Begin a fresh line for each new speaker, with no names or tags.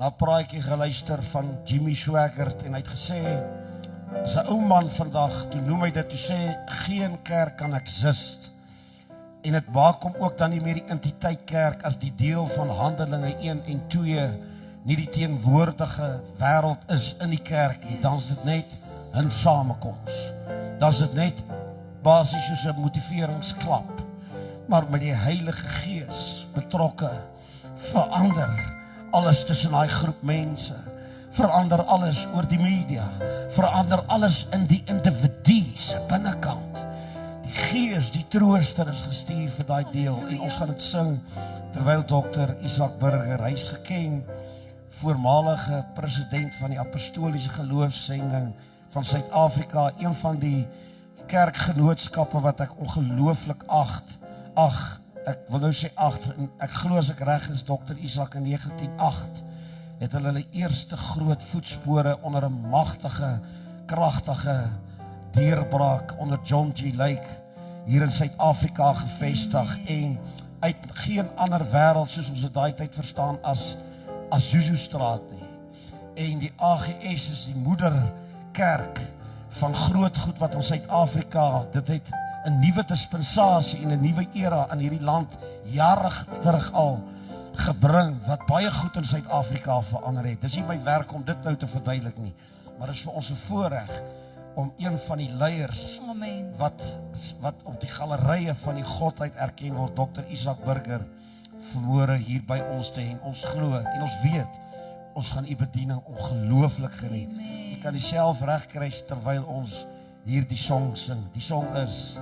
na 'n praatjie geluister van Jimmy Swaggart en hy het gesê, as 'n ou man vandag, toe noem hy dit, toe sê, geen kerk kan exist. En dit maak hom ook dan nie meer die entiteit kerk as die deel van Handelinge 1 en 2 nie die teenwoordige wêreld is in die kerk nie. Dan is dit net 'n samekoms. Dan is dit net basies soos 'n motiveringsklap. Maar met die Heilige Gees betrokke, verander alles tussen daai groep mense. Verander alles oor die media. Verander alles in die individu se binnekant. Die Gees, die trooster is gestuur vir daai deel. En ons gaan dit sing terwyl Dr. Isak Burger, hy is geken, voormalige president van die apostoliese geloofsending van Suid-Afrika, een van die kerkgenootskappe wat ek ongelooflik ek wil nou sê en ek glo as ek reg is, Dr. Isak, in 1908 het hulle eerste groot voetspore onder 'n magtige, kragtige deurbraak onder John G. Lake hier in Suid-Afrika gevestig en uit geen ander wêreld soos ons dit daai tyd verstaan as Zuzu-straat nie. En die AGS is die moederkerk van groot goed wat ons Suid-Afrika, dit het 'n nuwe dispensasie en 'n nuwe era in hierdie land jare terug al gebring, wat baie goed in Suid-Afrika verander het. Dis nie my werk om dit nou te verduidelik nie, maar dit is vir ons 'n voorreg om een van die leiers wat op die galerye van die godheid erken word, Dr. Isak Burger, vermoere hier by ons te hê. Ons glo en ons weet, ons gaan u bediening ongelooflik geniet. Jy kan dit self regkry terwyl ons hier die song sing. Die song is